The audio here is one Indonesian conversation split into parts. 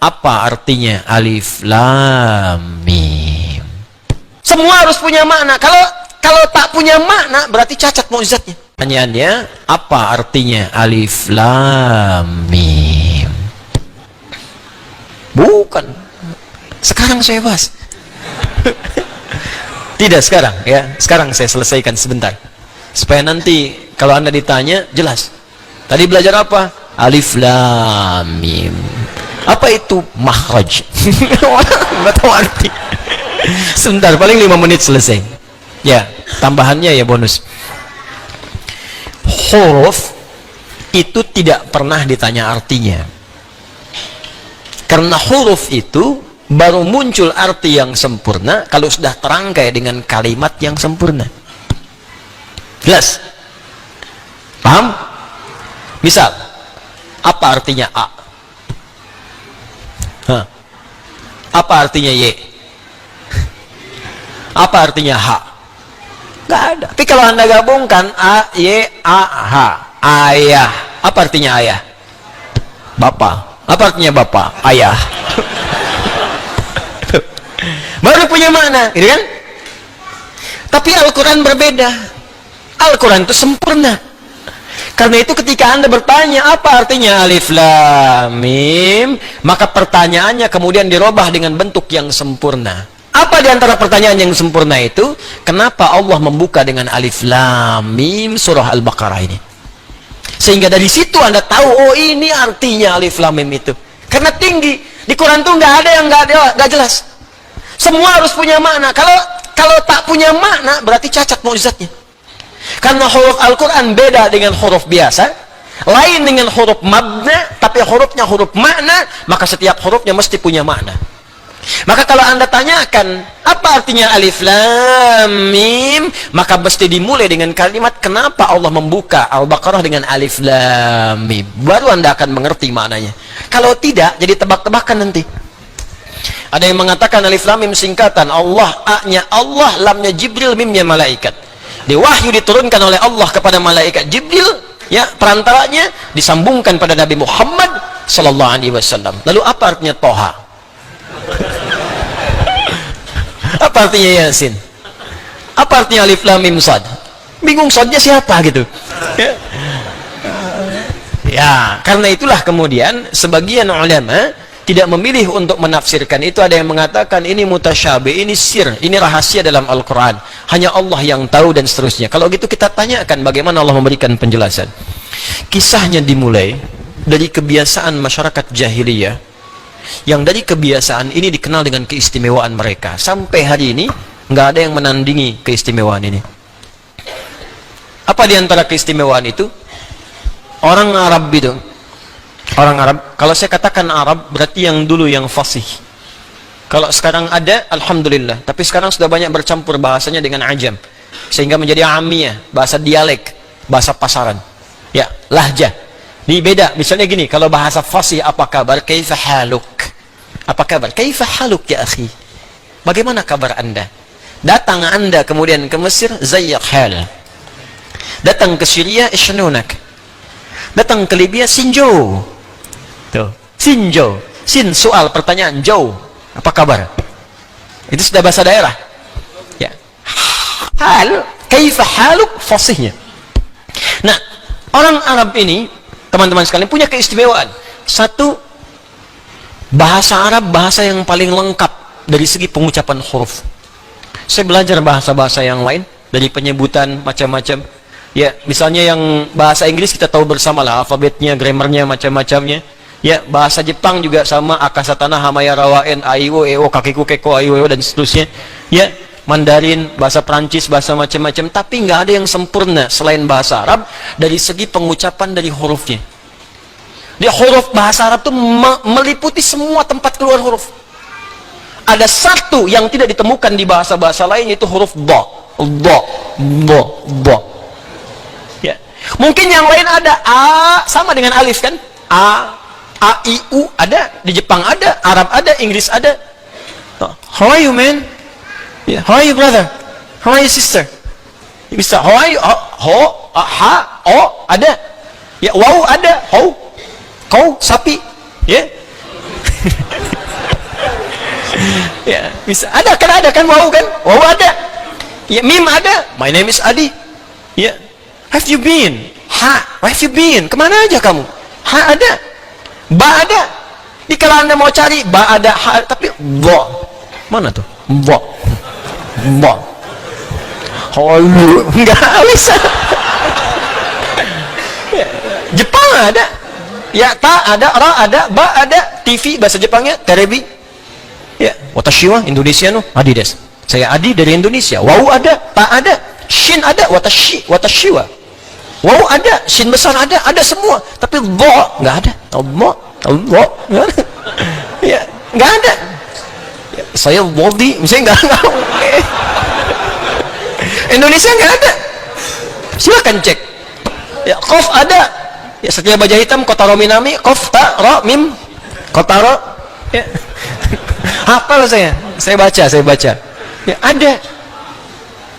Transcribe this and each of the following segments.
Apa artinya alif lam mim? Semua harus punya makna. Kalau tak punya makna berarti cacat mukjizatnya. Pertanyaannya, apa artinya alif lam mim? Bukan. Sekarang saya bahas. Tidak sekarang ya. Sekarang saya selesaikan sebentar. Supaya nanti kalau Anda ditanya jelas. Tadi belajar apa? Alif lam mim. Apa itu makhraj? Nggak tahu arti. Sebentar, paling 5 menit selesai. Ya, tambahannya ya bonus. Huruf itu tidak pernah ditanya artinya. Karena huruf itu baru muncul arti yang sempurna kalau sudah terangkai dengan kalimat yang sempurna. Jelas? Paham? Misal, apa artinya A? Hah. Apa artinya Y? Apa artinya H? Gak ada. Tapi kalau Anda gabungkan A, Y, A, H, ayah. Apa artinya ayah? Bapak. Apa artinya bapak? Ayah. Baru punya makna, gitu kan? Tapi Al-Quran berbeda. Al-Quran itu sempurna. Karena itu ketika Anda bertanya apa artinya alif lam mim, maka pertanyaannya kemudian dirubah dengan bentuk yang sempurna. Apa di antara pertanyaan yang sempurna itu? Kenapa Allah membuka dengan alif lam mim surah Al-Baqarah ini? Sehingga dari situ Anda tahu, oh ini artinya alif lam mim itu. Karena tinggi. Di Quran tuh nggak ada yang nggak jelas. Semua harus punya makna. Kalau tak punya makna berarti cacat mukjizatnya. Karena huruf Al-Quran beda dengan huruf biasa, lain dengan huruf mabna, tapi hurufnya huruf makna, maka setiap hurufnya mesti punya makna. Maka kalau Anda tanyakan apa artinya alif lam mim, maka mesti dimulai dengan kalimat kenapa Allah membuka Al-Baqarah dengan alif lam mim. Baru Anda akan mengerti maknanya. Kalau tidak, jadi tebak-tebakan nanti. Ada yang mengatakan alif lam mim singkatan Allah, A-nya Allah, lamnya Jibril, mimnya malaikat. Di wahyu diturunkan oleh Allah kepada malaikat Jibril, ya, perantaranya disambungkan pada Nabi Muhammad sallallahu alaihi wasallam. Lalu apa artinya Toha? Apa artinya Yasin? Apa artinya alif lam mim sad? Bingung sadnya siapa gitu. Ya, karena itulah kemudian sebagian ulama tidak memilih untuk menafsirkan itu. Ada yang mengatakan ini mutasyabih, ini sir, ini rahasia dalam Al-Quran, hanya Allah yang tahu dan seterusnya. Kalau gitu kita tanyakan bagaimana Allah memberikan penjelasan. Kisahnya dimulai dari kebiasaan masyarakat jahiliyah, yang dari kebiasaan ini dikenal dengan keistimewaan mereka. Sampai hari ini nggak ada yang menandingi keistimewaan ini. Apa diantara keistimewaan itu? Orang Arab itu, orang Arab, kalau saya katakan Arab berarti yang dulu yang fasih. Kalau sekarang ada, alhamdulillah. Tapi sekarang sudah banyak bercampur bahasanya dengan ajam, sehingga menjadi amiyah, bahasa dialek, bahasa pasaran. Ya, lahjah. Ini beda. Misalnya gini, kalau bahasa fasih, apa kabar? Kaifa haluk? Apa kabar? Kaifa haluk ya akhi? Bagaimana kabar Anda? Datang Anda kemudian ke Mesir, zayyak hal. Datang ke Syria, ishnunak. Datang ke Libya, sinjo. Tuh, sinjo. Sin soal pertanyaan, jo. Apa kabar? Itu sudah bahasa daerah. Ya. Hal, kaifa haluk, fasihnya. Nah, orang Arab ini, teman-teman sekalian, punya keistimewaan. Satu, bahasa Arab bahasa yang paling lengkap dari segi pengucapan huruf. Saya belajar bahasa-bahasa yang lain, dari penyebutan macam-macam. Ya, misalnya yang bahasa Inggris kita tahu bersama lah, alfabetnya, grammarnya, macam-macamnya. Ya, bahasa Jepang juga sama, akasatana, hamaya, rawaen, aiwo, eo, kakiku, keko, aiwo, dan seterusnya. Ya, Mandarin, bahasa Prancis, bahasa macam-macam. Tapi nggak ada yang sempurna selain bahasa Arab dari segi pengucapan dari hurufnya. Dia huruf bahasa Arab itu meliputi semua tempat keluar huruf. Ada satu yang tidak ditemukan di bahasa-bahasa lain, yaitu huruf do. Do, do, do. Ya. Mungkin yang lain ada a sama dengan alif kan? A, I, U ada, di Jepang ada, Arab ada, Inggris ada. How are you, man? Yeah. How are you, brother? How are you, sister? Bisa, how are you? Ho, ha, o ada. Ya, wow ada, ho, kau sapi. Ya. Yeah. Ya, bisa. Ada kan wow kan? Wow ada. Ya, mim ada. My name is Adi. Ya. Have you been? Ha, where have you been? Kemana aja kamu? Ha ada. Ba ada. Di kalau Anda mau cari ba ada, ha, tapi bo. Mana tuh? Bo. Bo. Halo, enggak bisa. Ya. Jepang ada. Ya, ta ada, ra ada, ba ada. TV bahasa Jepangnya terebi. Ya, watashi wa Indonesia no Adi des. Saya Adi dari Indonesia. Wau ada, ta ada, shin ada, watashi wa. Wau ada, shin besar ada semua. Tapi bo nggak ada. Bo, ya, nggak ada. Ya, saya body, misalnya nggak. Indonesia nggak ada. Silakan cek. Ya, kof ada. Ya, setiap baja hitam kotaro minami, kof ta ro mim kotaro. Ya. Hafal saya baca. Ya, ada.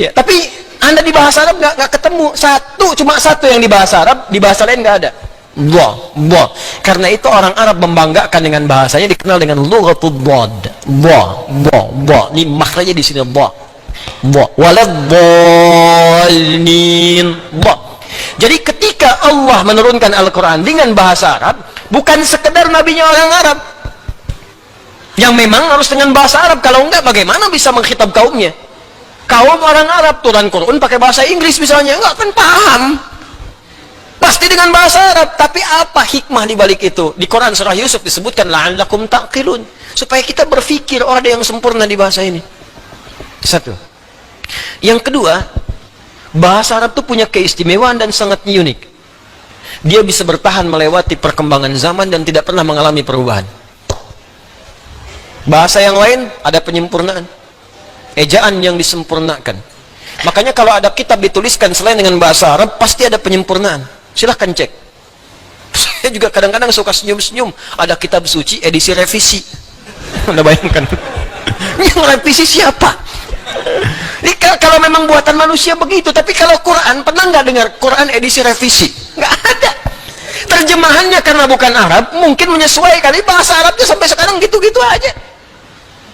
Ya, tapi Anda di bahasa Arab nggak ketemu cuma satu yang di bahasa Arab, di bahasa lain nggak ada. Bo. Karena itu orang Arab membanggakan dengan bahasanya, dikenal dengan lughatul bod. Bo. Ini maknanya di sini bo. Waladhdallin. Bo. Jadi ketika Allah menurunkan Al-Quran dengan bahasa Arab, bukan sekedar nabinya orang Arab yang memang harus dengan bahasa Arab, kalau enggak bagaimana bisa mengkhitab kaumnya? Kaum orang Arab turun Quran pakai bahasa Inggris misalnya, enggak akan paham. Pasti dengan bahasa Arab. Tapi apa hikmah di balik itu? Di Quran surah Yusuf disebutkan la'allakum ta'qilun, supaya kita berpikir, oh ada yang sempurna di bahasa ini. Satu. Yang kedua, bahasa Arab itu punya keistimewaan dan sangat unik. Dia bisa bertahan melewati perkembangan zaman dan tidak pernah mengalami perubahan. Bahasa yang lain ada penyempurnaan, ejaan yang disempurnakan. Makanya kalau ada kitab dituliskan selain dengan bahasa Arab, pasti ada penyempurnaan. Silahkan cek. Saya juga kadang-kadang suka senyum-senyum, ada kitab suci edisi revisi. Anda bayangkan, yang revisi siapa? Ini kalau memang buatan manusia begitu. Tapi kalau Quran, pernah nggak dengar Quran edisi revisi? Nggak ada. Terjemahannya karena bukan Arab, mungkin menyesuaikan. Ini bahasa Arabnya sampai sekarang gitu-gitu aja.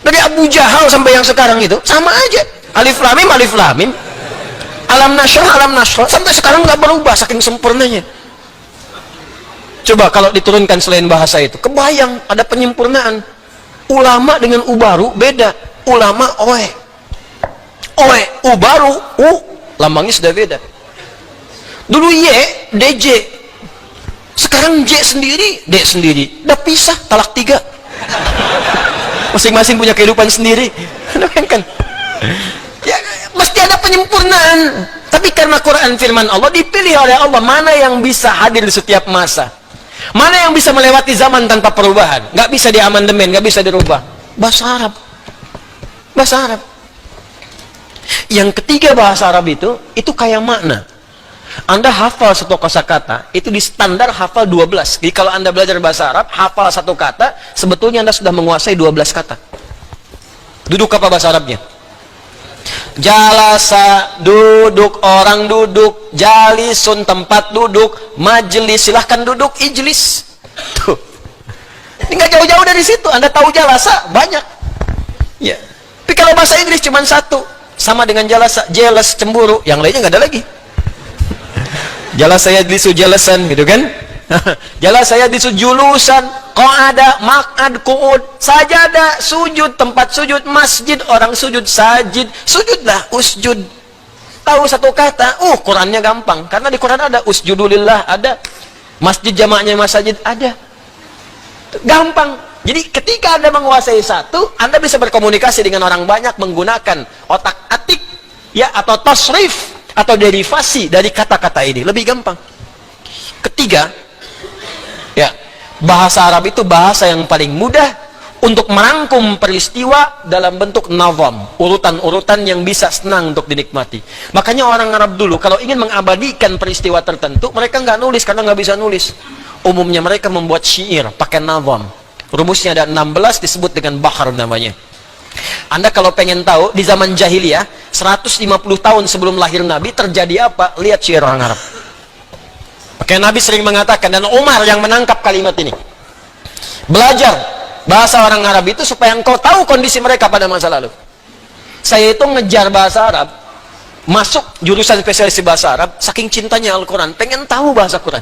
Dari Abu Jahal sampai yang sekarang itu sama aja. Alif lam mim, alam nashrah, sampai sekarang nggak berubah saking sempurnanya. Coba kalau diturunkan selain bahasa itu, kebayang ada penyempurnaan. Ulama dengan ubaru beda. Ulama oe, ubaru lambangnya sudah beda. Dulu Y, DJ, sekarang J sendiri, D sendiri, udah pisah, talak 3. Masing-masing punya kehidupan sendiri. Kan? Ya, mesti ada penyempurnaan. Tapi karena Quran firman Allah, dipilih oleh Allah mana yang bisa hadir di setiap masa, mana yang bisa melewati zaman tanpa perubahan, nggak bisa diamandemen, nggak bisa dirubah. Bahasa Arab. Yang ketiga, bahasa Arab itu kayak makna. Anda hafal satu kosakata, itu di standar hafal 12. Jadi kalau Anda belajar bahasa Arab, hafal satu kata, sebetulnya Anda sudah menguasai 12 kata. Duduk apa bahasa Arabnya? Jalasa, duduk, orang duduk. Jalisun, tempat duduk. Majelis, silahkan duduk. Ijlis. Tuh. Ini nggak jauh-jauh dari situ. Anda tahu jalasa, banyak. Ya. Tapi kalau bahasa Inggris cuma satu. Sama dengan jalasa, jealous, cemburu. Yang lainnya nggak ada lagi. Jelas saya disu jelasan gitu kan. Jelas saya disu julusan, qa'ada, maq'ad, qu'ud, sajadah, sujud, tempat sujud, masjid, orang sujud, sajid, sujudlah, usjud. Tahu satu kata, Qurannya gampang. Karena di Quran ada usjudulillah, ada masjid jamaknya masjid, ada. Gampang. Jadi ketika Anda menguasai satu, Anda bisa berkomunikasi dengan orang banyak menggunakan otak atik ya, atau tasrif, atau derivasi dari kata-kata ini, lebih gampang. Ketiga, ya, bahasa Arab itu bahasa yang paling mudah untuk merangkum peristiwa dalam bentuk nazam, urutan-urutan yang bisa senang untuk dinikmati. Makanya orang Arab dulu kalau ingin mengabadikan peristiwa tertentu, mereka nggak nulis karena nggak bisa nulis. Umumnya mereka membuat syair pakai nazam. Rumusnya ada 16, disebut dengan bahar namanya. Anda kalau pengen tahu di zaman jahiliyah 150 tahun sebelum lahir Nabi terjadi apa, lihat syair orang Arab. Makanya Nabi sering mengatakan, dan Umar yang menangkap kalimat ini, belajar bahasa orang Arab itu supaya engkau tahu kondisi mereka pada masa lalu. Saya itu ngejar bahasa Arab, masuk jurusan spesialis bahasa Arab, saking cintanya Al-Quran, pengen tahu bahasa Quran.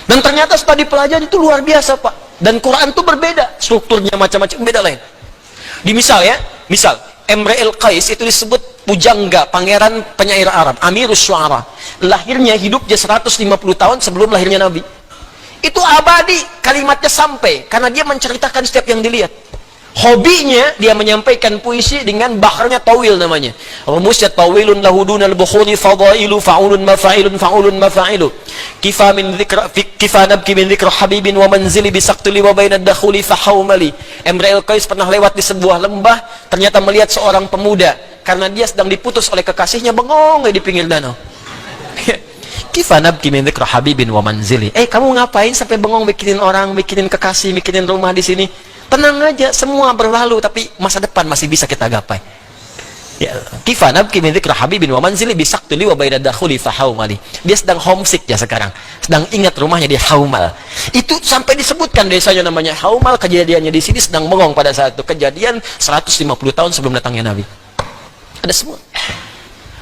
Dan ternyata setelah dipelajari itu luar biasa, Pak. Dan Quran itu berbeda, strukturnya macam-macam, beda lain. Di misal ya, misal Imre al-Qais itu disebut pujangga, pangeran penyair Arab, Amirus Syu'ara. Lahirnya, hidupnya 150 tahun sebelum lahirnya Nabi. Itu abadi, kalimatnya sampai, karena dia menceritakan setiap yang dilihat. Hobinya dia menyampaikan puisi dengan baharnya tawil namanya. Rumusnya tawilun lahudunal bukhuri fadailu fa'ulun mafa'ilun fa'ulun mafa'ilu. Kifa nabki min dhikra habibin wa manzili bisaktuli wa bainad dakhuli fahawmali. Imre al-Qais pernah lewat di sebuah lembah, ternyata melihat seorang pemuda, karena dia sedang diputus oleh kekasihnya, bengong di pinggir danau. Kifa nabki min dhikra habibin wa manzili. Kamu ngapain sampai bengong, bikinin orang, bikinin kekasih, bikinin rumah di sini? Tenang aja, semua berlalu, tapi masa depan masih bisa kita gapai. Ya, kifa nabki min dzikri habibin wa manzili bisaktuli wa bainad dakhuli fahawmali. Dia sedang homesick ya sekarang, sedang ingat rumahnya di Haumal. Itu sampai disebutkan desanya namanya Haumal, kejadiannya di sini sedang bengong pada saat itu, kejadian 150 tahun sebelum datangnya Nabi. Ada semua.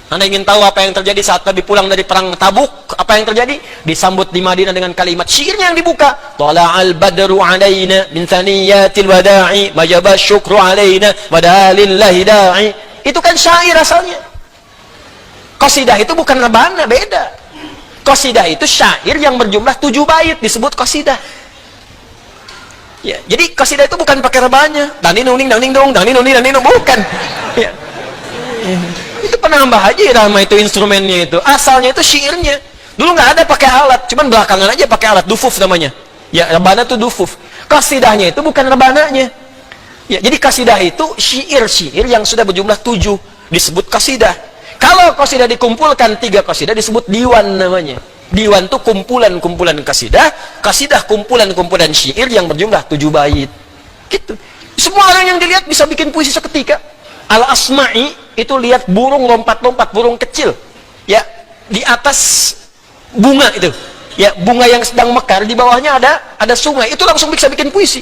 Anda ingin tahu apa yang terjadi saat Nabi pulang dari perang Tabuk? Apa yang terjadi? Disambut di Madinah dengan kalimat syairnya yang dibuka. Tala'al badru alaina min thaniyatil wada'i majaba syukru alaina wadalillahi da'i. Itu kan syair asalnya. Qasidah itu bukan rebana, beda. Qasidah itu syair yang berjumlah 7 bait, disebut qasidah. Ya, jadi qasidah itu bukan pakai rebanya. Dang nuning dang dong, dang nuning bukan. Ya. Itu penambah aja irama, itu instrumennya itu. Asalnya itu syairnya. Dulu nggak ada pakai alat, cuman belakangan aja pakai alat, dufuf namanya. Ya, rebana itu dufuf. Qasidahnya itu bukan rebananya. Ya, jadi qasidah itu syair-syair yang sudah berjumlah 7, disebut qasidah. Kalau qasidah dikumpulkan 3 qasidah disebut diwan namanya. Diwan itu kumpulan-kumpulan qasidah, qasidah kumpulan-kumpulan syair yang berjumlah 7 bait. Gitu. Semua orang yang dilihat bisa bikin puisi seketika. Al-Asma'i itu lihat burung lompat-lompat, burung kecil ya di atas bunga itu, ya bunga yang sedang mekar, di bawahnya ada sungai, itu langsung bisa bikin puisi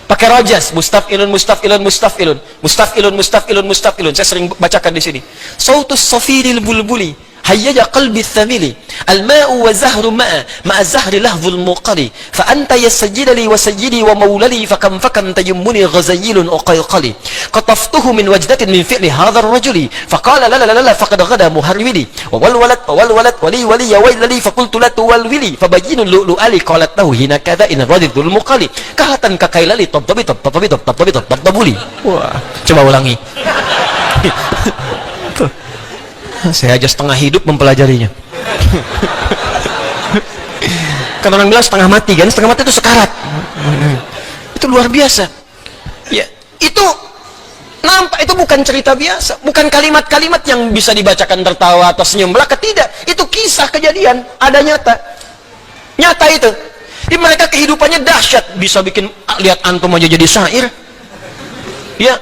pakai rajas, mustafilun mustafilun mustafilun mustafilun mustafilun mustafilun. Saya sering bacakan di sini. Sautus safiril bulbuli hayya qalbi thamili alma'u wa zahru ma'a zahri lahzul muqali fa anta yasjid li wa sayyidi wa mawlali fakam tayammuni ghazayilun uqayqali qataftuhu min wajdatin min fi'li hadha ar-rajuli faqala la la la la faqad ghada muharwili wa walwalat wali wali ya waylali faqultu la tuwalwili fabayyinu lu'ali qalat lahu hina kadha in radidul muqali kahatan kakailali tabtabi tabtabuli. Wah, coba ulangi. Saya aja setengah hidup mempelajarinya. Kan orang bilang setengah mati kan, setengah mati itu sekarat. Itu luar biasa. Ya, itu nampak, itu bukan cerita biasa, bukan kalimat-kalimat yang bisa dibacakan tertawa atau senyum belaka, tidak. Itu kisah kejadian, ada nyata. Nyata itu. Di mereka kehidupannya dahsyat, bisa bikin lihat antum aja jadi syair. Ya.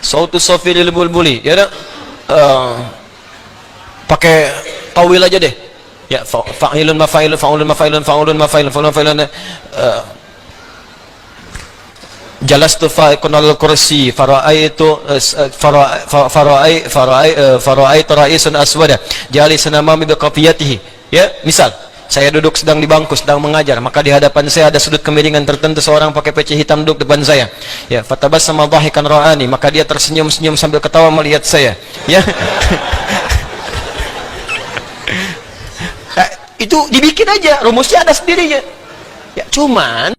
Sautus safiril bulbuli, ya pakai tawil aja deh ya, fa'ilun mafa'ilun fa'ulun mafa'ilun fa'ulun mafa'ilun fa'ulun mafa'ilun. Jalastu fa'ikun kursi fara'aitu fara'aitu ra'isun aswada jalisun amami biqafiyatihi. Ya, misal saya duduk sedang di bangku sedang mengajar, maka di hadapan saya ada sudut kemiringan tertentu, seorang pakai peci hitam duduk depan saya. Ya, fatabassama dhahikan ra'ani, maka dia tersenyum-senyum sambil ketawa melihat saya. Ya. Itu dibikin aja, rumusnya ada sendirinya. Ya, cuman